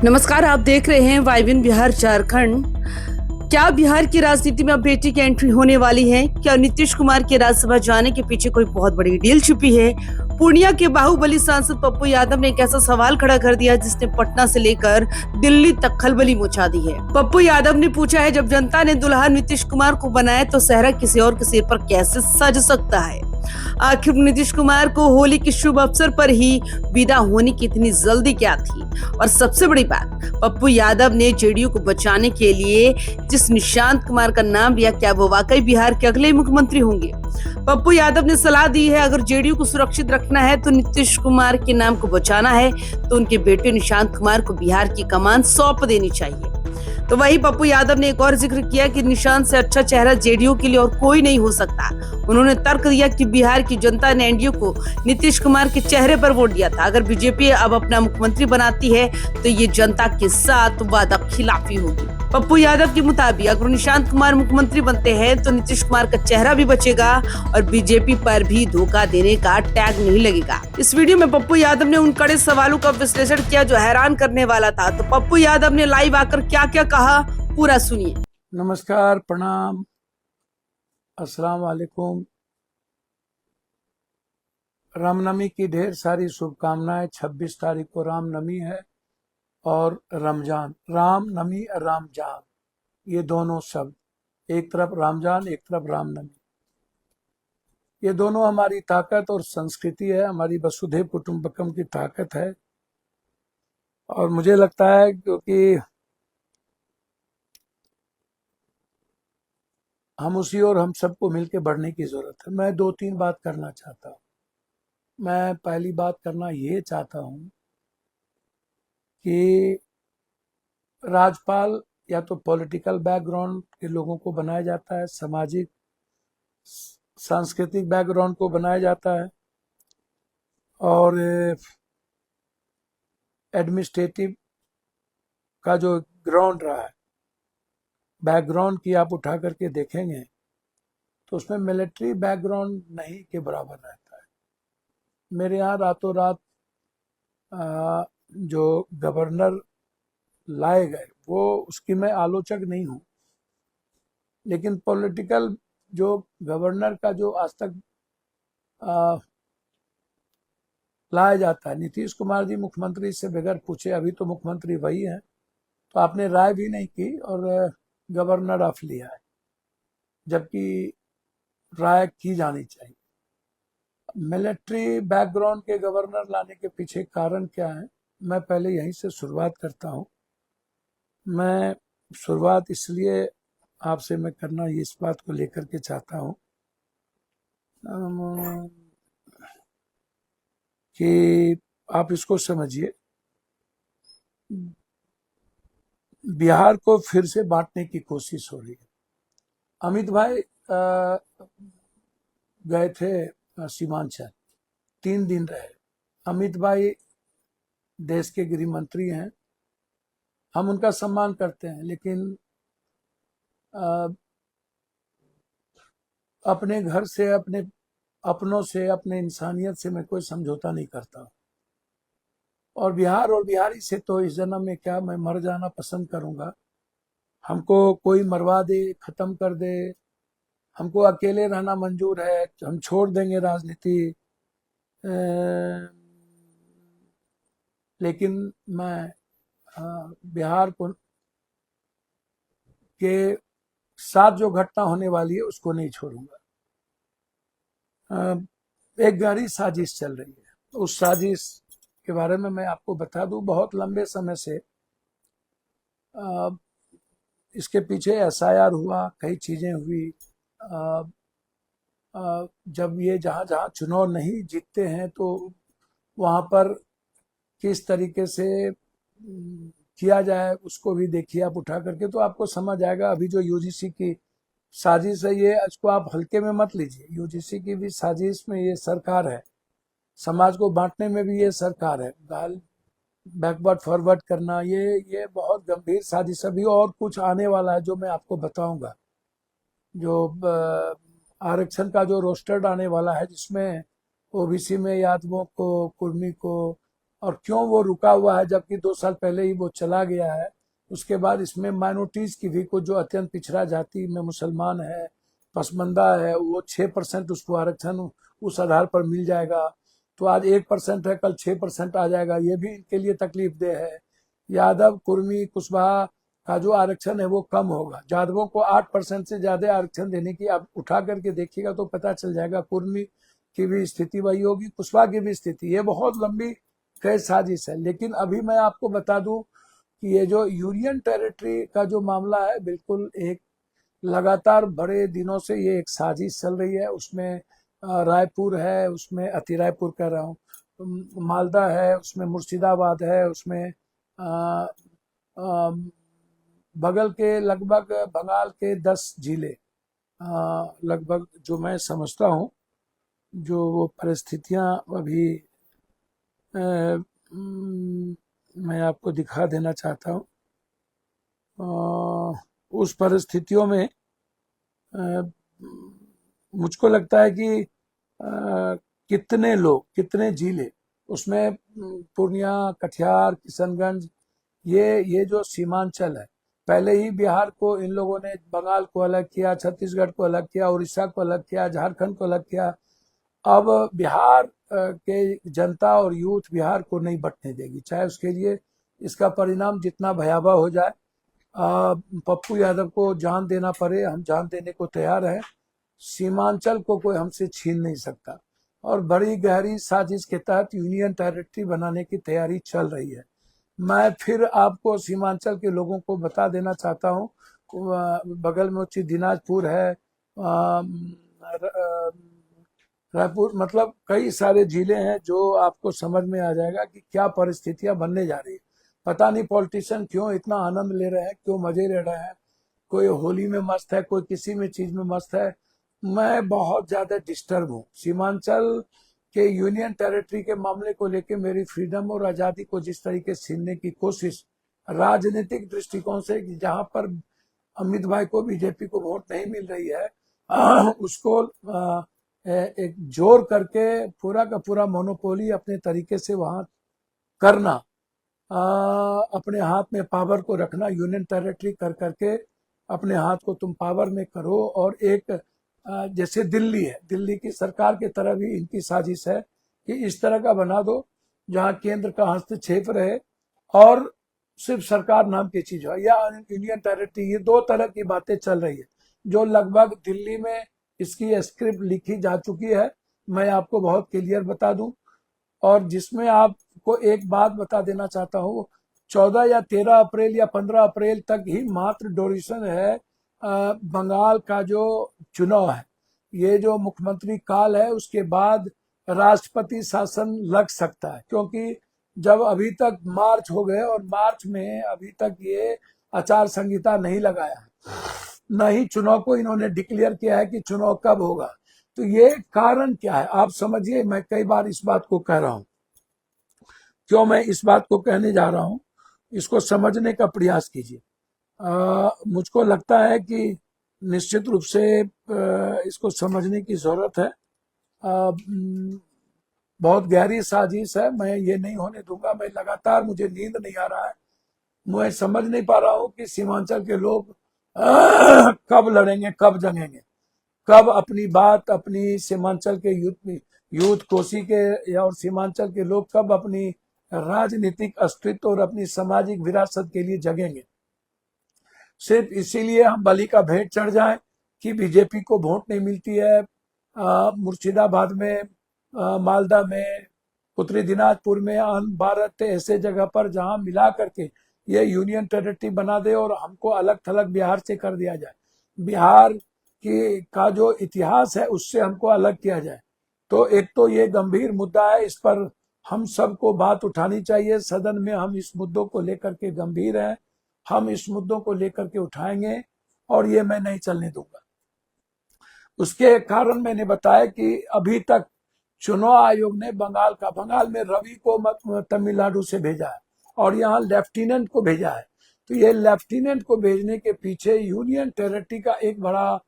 नमस्कार, आप देख रहे हैं वाइबिन बिहार झारखंड। क्या बिहार की राजनीति में अब बेटी की एंट्री होने वाली है? क्या नीतीश कुमार के राज्यसभा जाने के पीछे कोई बहुत बड़ी डील छुपी है? पूर्णिया के बाहुबली सांसद पप्पू यादव ने एक ऐसा सवाल खड़ा कर दिया जिसने पटना से लेकर दिल्ली तक खलबली मचा दी है। पप्पू यादव ने पूछा है, जब जनता ने दुल्हा नीतीश कुमार को बनाया तो सेहरा किसी और के सिर पर कैसे सज सकता है? आखिर नीतीश कुमार को होली के शुभ अवसर पर ही विदा होने की इतनी जल्दी क्या थी? और सबसे बड़ी बात, पप्पू यादव ने जेडीयू को बचाने के लिए जिस निशांत कुमार का नाम लिया, क्या वो वाकई बिहार के अगले मुख्यमंत्री होंगे? पप्पू यादव ने सलाह दी है, अगर जेडीयू को सुरक्षित रखना है तो नीतीश कुमार के नाम को बचाना है तो उनके बेटे निशांत कुमार को बिहार की कमान सौंप देनी चाहिए। तो वही पप्पू यादव ने एक और जिक्र किया कि निशांत से अच्छा चेहरा जेडीयू के लिए और कोई नहीं हो सकता। उन्होंने तर्क दिया कि बिहार की जनता ने एनडीए को नीतीश कुमार के चेहरे पर वोट दिया था। अगर बीजेपी अब अपना मुख्यमंत्री बनाती है तो ये जनता के साथ वादा खिलाफी होगी। पप्पू यादव के मुताबिक अगर निशांत कुमार मुख्यमंत्री बनते हैं तो नीतीश कुमार का चेहरा भी बचेगा और बीजेपी पर भी धोखा देने का टैग नहीं लगेगा। इस वीडियो में पप्पू यादव ने उन कड़े सवालों का विश्लेषण किया जो हैरान करने वाला था। तो पप्पू यादव ने लाइव आकर क्या क्या कहा, पूरा सुनिए। नमस्कार, प्रणाम, अस्सलाम वालेकुम। रामनवमी की ढेर सारी शुभकामनाएं। 26 तारीख को रामनवमी है और रमजान। रामनवमी और रामजान, ये दोनों शब्द, एक तरफ रामजान एक तरफ रामनवमी, ये दोनों हमारी ताकत और संस्कृति है, हमारी वसुधैव कुटुंबकम की ताकत है। और मुझे लगता है क्योंकि हम उसी और हम सबको मिलकर बढ़ने की जरूरत है। मैं 2-3 बात करना चाहता हूँ। मैं पहली बात करना ये चाहता हूँ कि राज्यपाल या तो पॉलिटिकल बैकग्राउंड के लोगों को बनाया जाता है, सामाजिक सांस्कृतिक बैकग्राउंड को बनाया जाता है, और एडमिनिस्ट्रेटिव का जो ग्राउंड रहा है, बैकग्राउंड की आप उठा करके देखेंगे तो उसमें मिलिट्री बैकग्राउंड नहीं के बराबर रहता है। मेरे यहाँ रातों रात जो गवर्नर लाए गए वो उसकी मैं आलोचक नहीं हूँ, लेकिन पॉलिटिकल जो गवर्नर का जो आज तक लाया जाता है, नीतीश कुमार जी मुख्यमंत्री से बगैर पूछे, अभी तो मुख्यमंत्री वही है, तो आपने राय भी नहीं की और गवर्नर ऑफ लिया है, जबकि राय की जानी चाहिए। मिलिट्री बैकग्राउंड के गवर्नर लाने के पीछे कारण क्या है, मैं पहले यहीं से शुरुआत करता हूँ। मैं शुरुआत इसलिए आपसे मैं करना इस बात को लेकर के चाहता हूँ कि आप इसको समझिए, बिहार को फिर से बांटने की कोशिश हो रही है। अमित भाई गए थे सीमांचल, 3 दिन रहे। अमित भाई देश के गृह मंत्री हैं, हम उनका सम्मान करते हैं, लेकिन अपने घर से, अपने अपनों से, अपने इंसानियत से मैं कोई समझौता नहीं करता। और बिहार और बिहारी से तो इस जन्म में क्या, मैं मर जाना पसंद करूंगा। हमको कोई मरवा दे, खत्म कर दे, हमको अकेले रहना मंजूर है, हम छोड़ देंगे राजनीति, लेकिन मैं बिहार को के साथ जो घटना होने वाली है उसको नहीं छोड़ूंगा। एक गहरी साजिश चल रही है, उस साजिश के बारे में मैं आपको बता दूं। बहुत लंबे समय से इसके पीछे एसआईआर हुआ, कई चीजें हुई। जब ये जहां जहां चुनाव नहीं जीतते हैं तो वहां पर किस तरीके से किया जाए उसको भी देखिए आप उठा करके, तो आपको समझ आएगा। अभी जो यूजीसी की साजिश है, ये इसको आप हल्के में मत लीजिए। यूजीसी की भी साजिश में ये सरकार है, समाज को बांटने में भी ये सरकार है, गाल बैकवर्ड फॉरवर्ड करना, ये बहुत गंभीर साजिश। अभी और कुछ आने वाला है जो मैं आपको बताऊंगा। जो आरक्षण का जो रोस्टर आने वाला है, जिसमें ओबीसी में यादवों को, कुर्मी को, और क्यों वो रुका हुआ है जबकि 2 साल पहले ही वो चला गया है। उसके बाद इसमें माइनॉरिटीज की भी कुछ जो अत्यंत पिछड़ा जाति में मुसलमान है, पसमंदा है, वो 6% उसको आरक्षण उस आधार पर मिल जाएगा। तो आज 1% है, कल 6% आ जाएगा, ये भी इनके लिए तकलीफ दे है। यादव, कुर्मी, कुशवाहा का जो आरक्षण है वो कम होगा। यादवों को 8% से ज्यादा आरक्षण देने की आप उठा करके देखिएगा तो पता चल जाएगा। कुर्मी की भी स्थिति वही होगी, कुशवाहा की भी स्थिति। ये बहुत लंबी कई साजिश है। लेकिन अभी मैं आपको बता दूं कि ये जो यूनियन टेरिटरी का जो मामला है, बिल्कुल एक लगातार बड़े दिनों से ये एक साजिश चल रही है। उसमें रायपुर है, उसमें अति रायपुर कह रहा हूँ, मालदा है, उसमें मुर्शिदाबाद है, उसमें अ, अ, बगल के लगभग बंगाल के 10 जिले लगभग जो मैं समझता हूँ, जो वो परिस्थितियां अभी मैं आपको दिखा देना चाहता हूँ। उस परिस्थितियों में मुझको लगता है कि कितने लोग, कितने जिले उसमें, पूर्णिया, कटिहार, किशनगंज, ये जो सीमांचल है, पहले ही बिहार को इन लोगों ने, बंगाल को अलग किया, छत्तीसगढ़ को अलग किया, उड़ीसा को अलग किया, झारखंड को अलग किया। अब बिहार के जनता और यूथ बिहार को नहीं बंटने देगी, चाहे उसके लिए इसका परिणाम जितना भयावह हो जाए। पप्पू यादव को जान देना पड़े, हम जान देने को तैयार हैं। सीमांचल को कोई हमसे छीन नहीं सकता। और बड़ी गहरी साजिश के तहत यूनियन टेरिटरी बनाने की तैयारी चल रही है। मैं फिर आपको सीमांचल के लोगों को बता देना चाहता हूँ, बगल में उच्च दिनाजपुर है, रायपुर, मतलब कई सारे जिले हैं जो आपको समझ में आ जाएगा कि क्या परिस्थितियां बनने जा रही है। पता नहीं पॉलिटिशियन क्यों इतना आनंद ले रहे हैं, क्यों मजे ले रहे हैं। कोई होली में मस्त है, कोई किसी में चीज में मस्त है। मैं बहुत ज्यादा डिस्टर्ब हूँ। सीमांचल के यूनियन टेरिटरी के मामले को लेकर मेरी फ्रीडम और आजादी को जिस तरीके से छीनने की कोशिश राजनीतिक दृष्टिकोण से, जहां पर अमित भाई को, बीजेपी को वोट नहीं मिल रही है, उसको एक जोर करके पूरा का पूरा मोनोपोली अपने तरीके से वहां करना, अपने हाथ में पावर को रखना, यूनियन टेरिटरी कर करके अपने हाथ को तुम पावर में करो। और एक जैसे दिल्ली है, दिल्ली की सरकार की तरह भी इनकी साजिश है कि इस तरह का बना दो जहां केंद्र का हस्तक्षेप रहे और सिर्फ सरकार नाम की चीज हो, या यूनियन टेरिटरी। ये दो तरह की बातें चल रही है जो लगभग दिल्ली में इसकी स्क्रिप्ट लिखी जा चुकी है। मैं आपको बहुत क्लियर बता दूं, और जिसमें आपको एक बात बता देना चाहता हूँ, 14 या 13 अप्रैल या 15 अप्रैल तक ही मात्र ड्यूरेशन है बंगाल का जो चुनाव है। ये जो मुख्यमंत्री काल है, उसके बाद राष्ट्रपति शासन लग सकता है, क्योंकि जब अभी तक मार्च हो गए और मार्च में अभी तक ये आचार संहिता नहीं लगाया है, न ही चुनाव को इन्होंने डिक्लेयर किया है कि चुनाव कब होगा। तो ये कारण क्या है आप समझिए। मैं कई बार इस बात को कह रहा हूं, क्यों मैं इस बात को कहने जा रहा हूं, इसको समझने का प्रयास कीजिए। मुझको लगता है कि निश्चित रूप से इसको समझने की जरूरत है। बहुत गहरी साजिश है, मैं ये नहीं होने दूंगा। मैं लगातार, मुझे नींद नहीं आ रहा है, मैं समझ नहीं पा रहा हूँ कि सीमांचल के लोग कब लड़ेंगे, कब जंगेंगे, कब अपनी बात, अपनी सीमांचल के यूथ कोसी के और सीमांचल के लोग कब अपनी राजनीतिक अस्तित्व और अपनी सामाजिक विरासत के लिए जगेंगे। सिर्फ इसीलिए हम बलि का भेंट चढ़ जाएं कि बीजेपी को वोट नहीं मिलती है। मुर्शिदाबाद में, मालदा में, उत्तरी दिनाजपुर में, 12 ऐसे जगह पर जहां मिला करके ये यूनियन टेरिटरी बना दे और हमको अलग थलग बिहार से कर दिया जाए, बिहार की का जो इतिहास है उससे हमको अलग किया जाए। तो एक तो ये गंभीर मुद्दा है, इस पर हम सबको बात उठानी चाहिए। सदन में हम इस मुद्दों को लेकर के गंभीर हैं, हम इस मुद्दों को लेकर के उठाएंगे और ये मैं नहीं चलने दूंगा। उसके कारण मैंने बताया कि अभी तक चुनाव आयोग ने बंगाल में रवि को तमिलनाडु से भेजा है और यहाँ लेफ्टिनेंट को भेजा है। तो ये लेफ्टिनेंट को भेजने के पीछे यूनियन टेरिटरी का एक बड़ा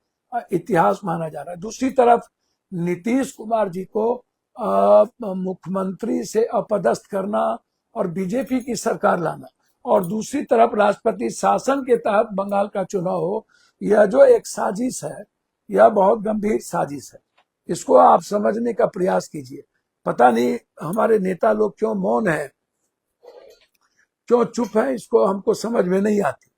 इतिहास माना जा रहा है। दूसरी तरफ नीतीश कुमार जी को मुख्यमंत्री से अपदस्थ करना और बीजेपी की सरकार लाना, और दूसरी तरफ राष्ट्रपति शासन के तहत बंगाल का चुनाव हो, यह जो एक साजिश है, यह बहुत गंभीर साजिश है। इसको आप समझने का प्रयास कीजिए। पता नहीं हमारे नेता लोग क्यों मौन है, क्यों चुप है, इसको हमको समझ में नहीं आती।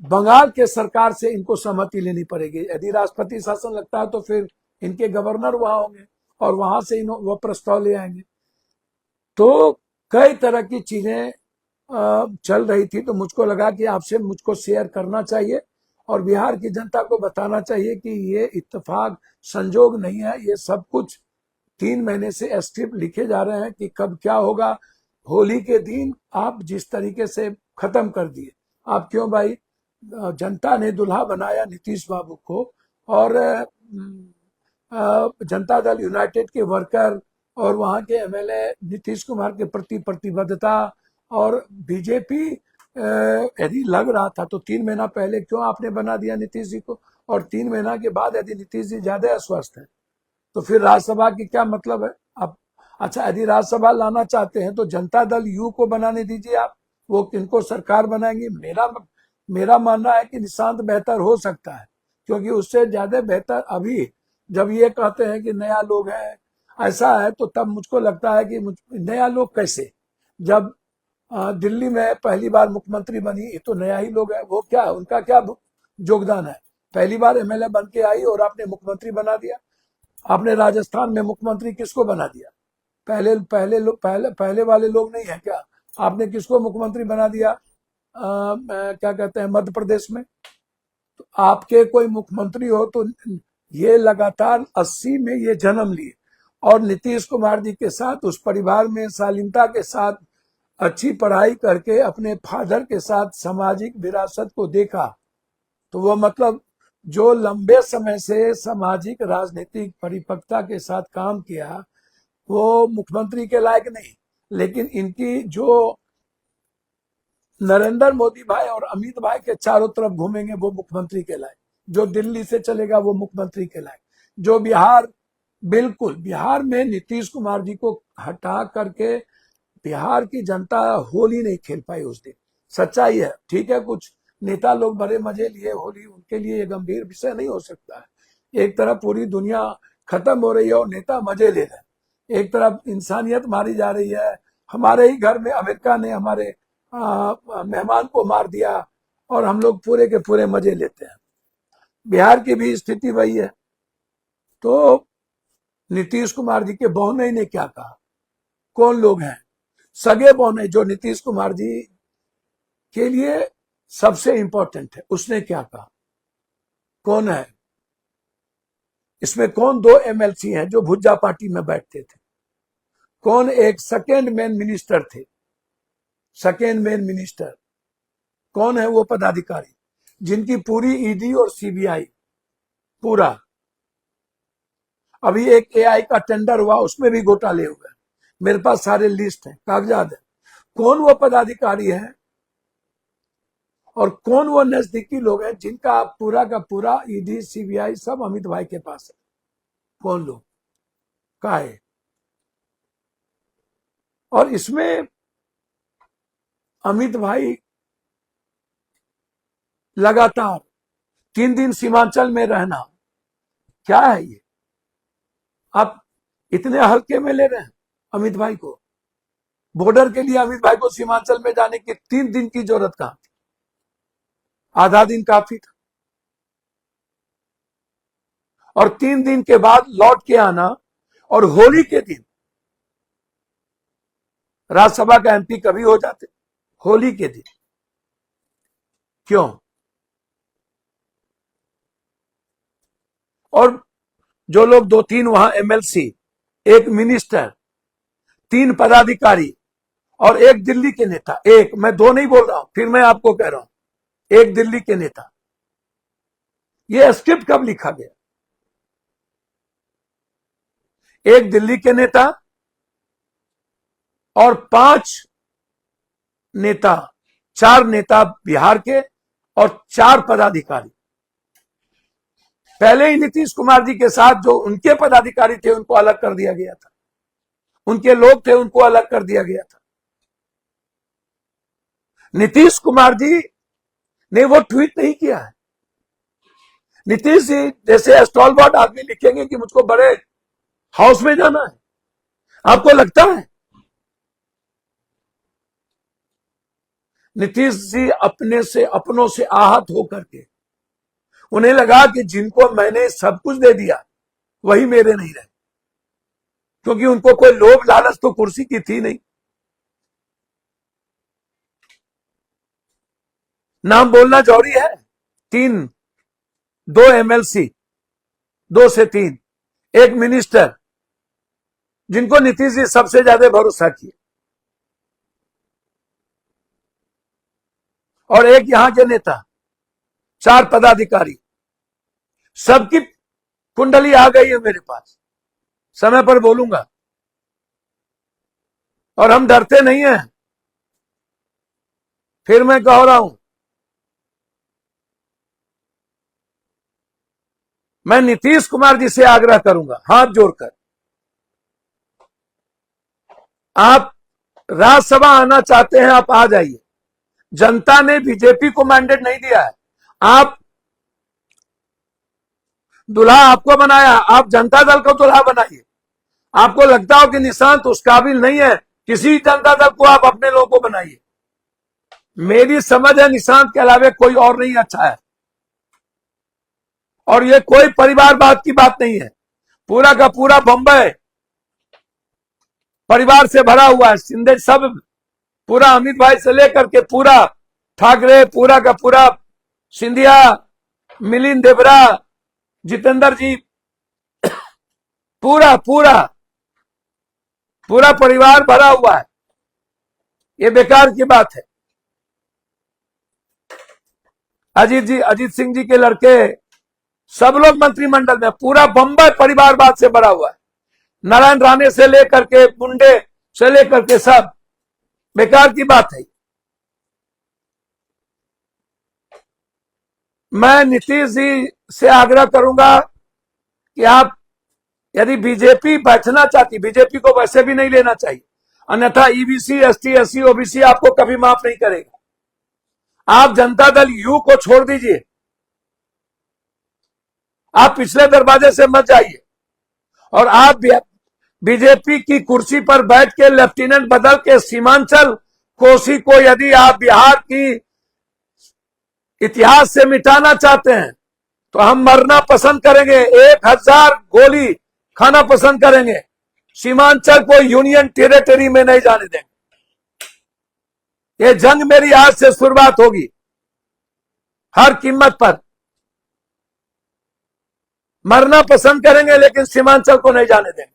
बंगाल के सरकार से इनको सहमति लेनी पड़ेगी। यदि राष्ट्रपति शासन लगता है तो फिर इनके गवर्नर वहां होंगे और वहां से वो प्रस्ताव ले आएंगे। तो कई तरह की चीजें चल रही थी, तो मुझको लगा कि आपसे मुझको शेयर करना चाहिए और बिहार की जनता को बताना चाहिए कि ये इत्तेफाक संजोग नहीं है। ये सब कुछ 3 महीने से स्क्रिप्ट लिखे जा रहे हैं कि कब क्या होगा। होली के दिन आप जिस तरीके से खत्म कर दिए, आप क्यों भाई, जनता ने दुल्हा बनाया नीतीश बाबू को, और जनता दल यूनाइटेड के वर्कर और वहां के एमएलए नीतीश कुमार के प्रति प्रतिबद्धता, और बीजेपी यदि लग रहा था तो 3 महीना पहले क्यों आपने बना दिया नीतीश जी को, और 3 महीना के बाद यदि नीतीश जी ज्यादा अस्वस्थ है तो फिर राज्यसभा की क्या मतलब है। अब अच्छा, यदि राज्यसभा लाना चाहते हैं तो जनता दल यू को बनाने दीजिए आप, वो किनको सरकार बनाएंगे। मेरा मानना है कि निशांत बेहतर हो सकता है, क्योंकि उससे ज्यादा बेहतर अभी जब ये कहते हैं कि नया लोग है, ऐसा है, तो तब मुझको लगता है कि नया लोग कैसे, जब दिल्ली में पहली बार मुख्यमंत्री बनी ये तो नया ही लोग है। वो क्या, उनका क्या योगदान है, पहली बार एमएलए बन के आई और आपने मुख्यमंत्री बना दिया। आपने राजस्थान में मुख्यमंत्री किसको बना दिया, पहले वाले लोग नहीं है क्या, आपने किसको मुख्यमंत्री बना दिया, क्या कहते हैं, मध्य प्रदेश में। तो आपके कोई मुख्यमंत्री हो तो ये लगातार 80 में ये जन्म लिए, और नीतीश कुमार जी के साथ उस परिवार में शालीनता के साथ अच्छी पढ़ाई करके अपने फादर के साथ सामाजिक विरासत को देखा। तो वो मतलब जो लंबे समय से सामाजिक राजनीतिक परिपक्वता के साथ काम किया, वो मुख्यमंत्री के लायक नहीं। लेकिन इनकी जो नरेंद्र मोदी भाई और अमित भाई के चारों तरफ घूमेंगे वो मुख्यमंत्री के लायक, जो दिल्ली से चलेगा वो मुख्यमंत्री के लायक, जो बिल्कुल बिहार में नीतीश कुमार जी को हटा करके बिहार की जनता होली नहीं खेल पाई उस दिन। सच्चाई है, ठीक है, कुछ नेता लोग बड़े मजे लिए होली, उनके लिए ये गंभीर विषय नहीं हो सकता है। एक तरफ पूरी दुनिया खत्म हो रही है और नेता मजे ले रहे हैं, एक तरफ इंसानियत मारी जा रही है। हमारे ही घर में अमेरिका ने हमारे मेहमान को मार दिया और हम लोग पूरे के पूरे मजे लेते हैं। बिहार की भी स्थिति वही है। तो नीतीश कुमार जी के बहुनई ने क्या कहा, कौन लोग हैं सगे बहुनई जो नीतीश कुमार जी के लिए सबसे इंपॉर्टेंट है, उसने क्या कहा, कौन है इसमें, कौन 2 एमएलसी हैं जो भुज्जा पार्टी में बैठते थे, कौन एक सेकेंड मैन मिनिस्टर थे, सेकेंड मैन मिनिस्टर कौन है, वो पदाधिकारी जिनकी पूरी ईडी और सीबीआई पूरा, अभी एक एआई का टेंडर हुआ उसमें भी घोटाले हुए, मेरे पास सारे लिस्ट है, कागजात है, कौन वो पदाधिकारी है और कौन वो नजदीकी लोग हैं जिनका पूरा का पूरा ईडी सीबीआई सब अमित भाई के पास है, कौन लोग का है। और इसमें अमित भाई लगातार 3 दिन सीमांचल में रहना, क्या है ये, आप इतने हल्के में ले रहे हैं अमित भाई को। बॉर्डर के लिए अमित भाई को सीमांचल में जाने की 3 दिन की जरूरत कहां थी, आधा दिन काफी था। और 3 दिन के बाद लौट के आना, और होली के दिन राज्यसभा का एमपी कभी हो जाते, होली के दिन क्यों। और जो लोग 2-3 वहां एमएलसी, एक मिनिस्टर, 3 पदाधिकारी और एक दिल्ली के नेता, एक, मैं 2 नहीं बोल रहा हूं, फिर मैं आपको कह रहा हूं, एक दिल्ली के नेता, ये स्क्रिप्ट कब लिखा गया, एक दिल्ली के नेता और 5 नेता, 4 नेता बिहार के और 4 पदाधिकारी, पहले ही नीतीश कुमार जी के साथ जो उनके पदाधिकारी थे उनको अलग कर दिया गया था, उनके लोग थे उनको अलग कर दिया गया था। नीतीश कुमार जी ने वो ट्वीट नहीं किया है। नीतीश जी जैसे स्टॉलवर्ड आदमी लिखेंगे कि मुझको बड़े हाउस में जाना है, आपको लगता है? नीतीश जी अपनों से आहत होकर के उन्हें लगा कि जिनको मैंने सब कुछ दे दिया वही मेरे नहीं रहे, क्योंकि उनको कोई लोभ लालच तो कुर्सी की थी नहीं। नाम बोलना जरूरी है। 2 MLC, 2 से 3, एक मिनिस्टर जिनको नीतीश जी सबसे ज्यादा भरोसा किए, और एक यहां के नेता, 4 पदाधिकारी, सबकी कुंडली आ गई है मेरे पास, समय पर बोलूंगा। और हम डरते नहीं हैं। फिर मैं कह रहा हूं, मैं नीतीश कुमार जी से आग्रह करूंगा हाथ जोड़कर, आप राज्यसभा आना चाहते हैं, आप आ जाइए। जनता ने बीजेपी को मैंडेट नहीं दिया है, आप दुल्हा आपको बनाया, आप जनता दल को दुल्हा बनाइए। आपको लगता हो कि निशांत उस काबिल नहीं है, किसी जनता दल को आप अपने लोगों को बनाइए। मेरी समझ है निशांत के अलावा कोई और नहीं अच्छा है, और ये कोई परिवारवाद की बात नहीं है। पूरा का पूरा बंबई परिवार से भरा हुआ है, शिंदे सब, पूरा अमित भाई से लेकर के पूरा ठाकरे, पूरा का पूरा सिंधिया, मिलिंद देवरा, जितेंद्र जी, पूरा पूरा पूरा परिवार भरा हुआ है। ये बेकार की बात है। अजीत सिंह जी के लड़के, सब लोग मंत्रिमंडल में, पूरा बंबई परिवारवाद से भरा हुआ है। नारायण राणे से लेकर के, मुंडे से लेकर के सब, बेकार की बात है। मैं नीतीश जी से आग्रह करूंगा कि आप, यदि बीजेपी बैठना चाहती, बीजेपी को वैसे भी नहीं लेना चाहिए, अन्यथा ईबीसी, एसटी, एससी, ओबीसी आपको कभी माफ नहीं करेगा। आप जनता दल यू को छोड़ दीजिए, आप पिछले दरवाजे से मत जाइए, और आप बीजेपी की कुर्सी पर बैठ के लेफ्टिनेंट बदल के सीमांचल कोसी को यदि आप बिहार की इतिहास से मिटाना चाहते हैं तो हम मरना पसंद करेंगे, 1000 गोली खाना पसंद करेंगे। सीमांचल को यूनियन टेरिटरी में नहीं जाने देंगे। ये जंग मेरी आज से शुरुआत होगी, हर कीमत पर मरना पसंद करेंगे, लेकिन सीमांचल को नहीं जाने देंगे।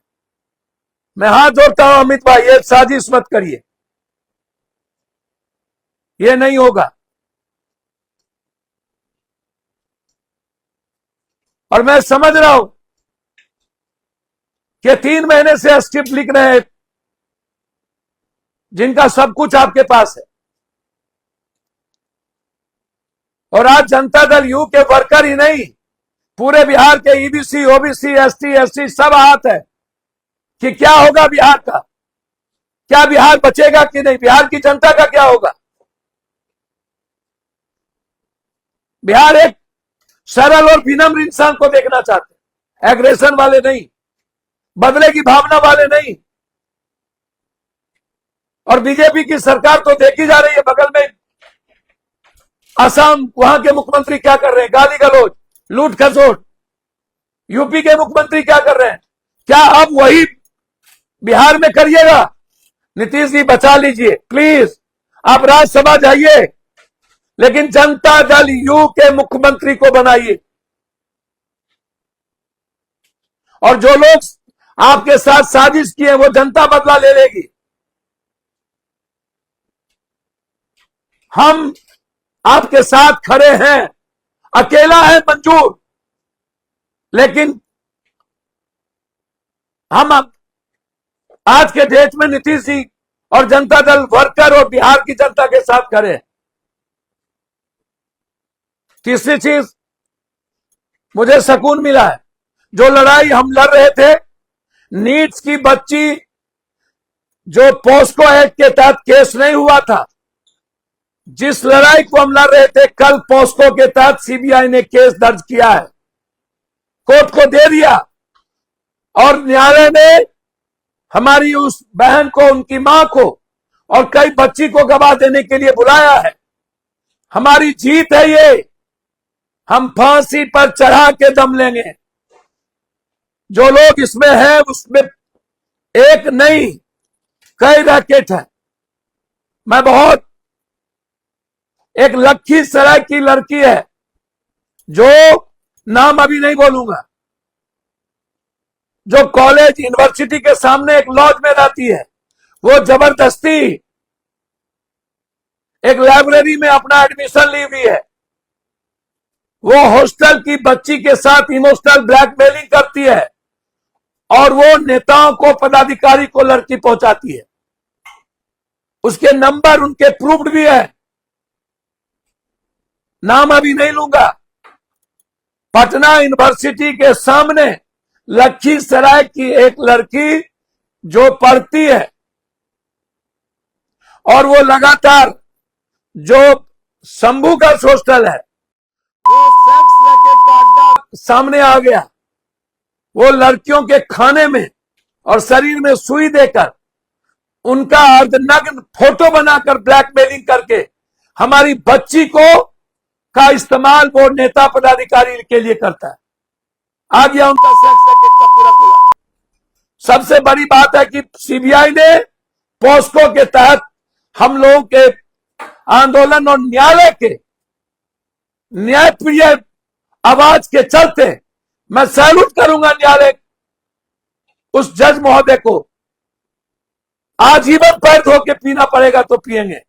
मैं हाथ जोड़ता हूं अमित भाई, ये साजिश मत करिए, ये नहीं होगा। और मैं समझ रहा हूं कि 3 महीने से स्क्रिप्ट लिख रहे हैं, जिनका सब कुछ आपके पास है, और आज जनता दल यू के वर्कर ही नहीं, पूरे बिहार के ईबीसी, ओबीसी, एसटी, एससी सब हाथ है कि क्या होगा बिहार का, क्या बिहार बचेगा कि नहीं, बिहार की जनता का क्या होगा। बिहार एक सरल और विनम्र इंसान को देखना चाहते हैं, एग्रेशन वाले नहीं, बदले की भावना वाले नहीं। और बीजेपी की सरकार तो देखी जा रही है, बगल में असम, वहां के मुख्यमंत्री क्या कर रहे हैं, गाली गलौज, लूट खसोट। यूपी के मुख्यमंत्री क्या कर रहे हैं, क्या अब वही बिहार में करिएगा? नीतीश जी बचा लीजिए प्लीज, आप राज्यसभा जाइए, लेकिन जनता दल यू के मुख्यमंत्री को बनाइए। और जो लोग आपके साथ साजिश किए वो जनता बदला ले लेगी। हम आपके साथ खड़े हैं, अकेला है मंजूर, लेकिन हम आज के डेट में नीतीश जी और जनता दल वर्कर और बिहार की जनता के साथ खड़े हैं। तीसरी चीज, मुझे सुकून मिला है। जो लड़ाई हम लड़ रहे थे, नीट्स की बच्ची जो पोस्को एक्ट के तहत केस नहीं हुआ था, जिस लड़ाई को हम लड़ रहे थे, कल पोस्को के तहत सीबीआई ने केस दर्ज किया है, कोर्ट को दे दिया और न्यायालय ने हमारी उस बहन को, उनकी मां को और कई बच्ची को गवाह देने के लिए बुलाया है। हमारी जीत है ये। हम फांसी पर चढ़ा के दम लेंगे। जो लोग इसमें हैं, उसमें एक नहीं कई रैकेट है। मैं बहुत, एक लखीसराय की लड़की है जो नाम अभी नहीं बोलूंगा, जो कॉलेज यूनिवर्सिटी के सामने एक लॉज में रहती है। वो जबरदस्ती एक लाइब्रेरी में अपना एडमिशन ली हुई है। वो हॉस्टल की बच्ची के साथ इमोशनल ब्लैकमेलिंग करती है और वो नेताओं को, पदाधिकारी को लड़की पहुंचाती है। उसके नंबर, उनके प्रूफ्ड भी है, नाम अभी नहीं लूंगा। पटना यूनिवर्सिटी के सामने लखीसराय की एक लड़की जो पढ़ती है और वो लगातार, जो शंभू का हॉस्टल है, वो सेक्स रैकेट का अड्डा सामने आ गया। वो लड़कियों के खाने में और शरीर में सुई देकर, उनका अर्धनग्न फोटो बनाकर ब्लैकमेलिंग करके हमारी बच्ची को का इस्तेमाल वो नेता पदाधिकारी के लिए करता है। आ गया उनका सेक्स रैकेट का पूरा। सबसे बड़ी बात है कि सीबीआई ने पोस्को के तहत हम लोगों के आंदोलन और न्यायालय के न्यायप्रिय आवाज के चलते मैं सैल्यूट करूंगा न्यायालय, उस जज महोदय को। आजीवन पैर धो के पीना पड़ेगा तो पिएंगे।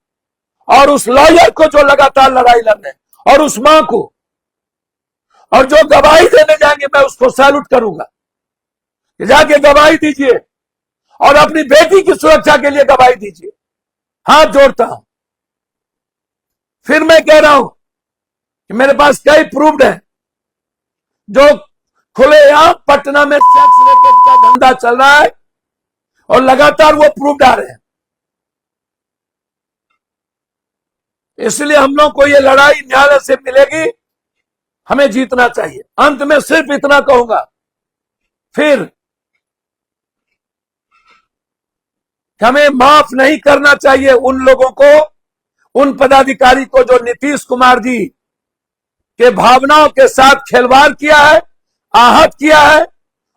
और उस लॉयर को जो लगातार लड़ाई लड़ रहे, और उस मां को, और जो गवाही देने जाएंगे, मैं उसको सैल्यूट करूंगा। जाके गवाही दीजिए और अपनी बेटी की सुरक्षा के लिए गवाही दीजिए। हाथ जोड़ता हूं। फिर मैं कह रहा हूं कि मेरे पास कई प्रूफ्ड है। जो खुलेआम पटना में सेक्स रैकेट का धंधा चल रहा है और लगातार वो प्रूफ्ड आ रहे हैं। इसलिए हम लोग को ये लड़ाई न्यायालय से मिलेगी, हमें जीतना चाहिए। अंत में सिर्फ इतना कहूंगा, फिर हमें माफ नहीं करना चाहिए उन लोगों को, उन पदाधिकारी को जो नीतीश कुमार जी के भावनाओं के साथ खिलवाड़ किया है, आहत किया है।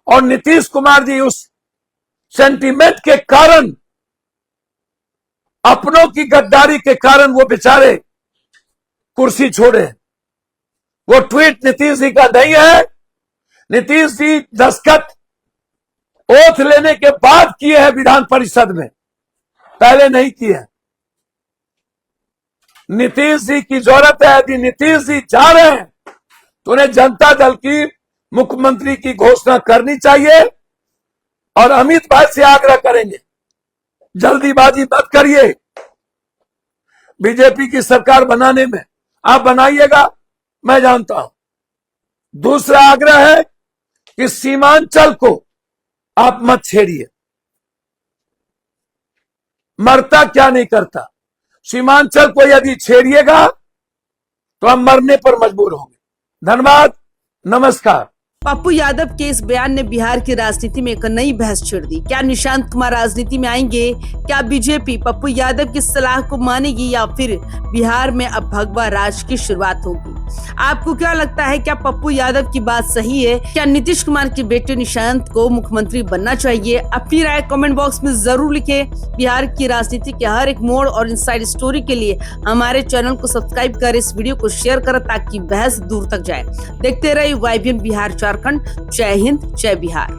और नीतीश कुमार जी उस सेंटीमेंट के कारण, अपनों की गद्दारी के कारण वो बेचारे कुर्सी छोड़े। वो ट्वीट नीतीश जी का नहीं है। नीतीश जी दस्तखत ओथ लेने के बाद किए हैं विधान परिषद में, पहले नहीं किए। नीतीश जी की जरूरत है। यदि नीतीश जी जा रहे हैं तो उन्हें जनता दल की मुख्यमंत्री की घोषणा करनी चाहिए। और अमित भाई से आग्रह करेंगे, जल्दीबाजी मत करिए बीजेपी की सरकार बनाने में। आप बनाइएगा, मैं जानता हूं। दूसरा आग्रह है कि सीमांचल को आप मत छेड़िए। मरता क्या नहीं करता, सीमांचल को यदि छेड़िएगा तो हम मरने पर मजबूर होंगे। धन्यवाद, नमस्कार। पप्पू यादव के इस बयान ने बिहार की राजनीति में एक नई बहस छेड़ दी। क्या निशांत कुमार राजनीति में आएंगे? क्या बीजेपी पप्पू यादव की सलाह को मानेगी या फिर बिहार में अब भगवा राज की शुरुआत होगी? आपको क्या लगता है, क्या पप्पू यादव की बात सही है? क्या नीतीश कुमार के बेटे निशांत को मुख्यमंत्री बनना चाहिए? अपनी राय कमेंट बॉक्स में जरूर लिखें। बिहार की राजनीति के हर एक मोड़ और इनसाइड स्टोरी के लिए हमारे चैनल को सब्सक्राइब कर इस वीडियो को शेयर करें ताकि बहस दूर तक जाए। देखते रहिए YBN बिहार झारखंड। जय हिंद, जय बिहार।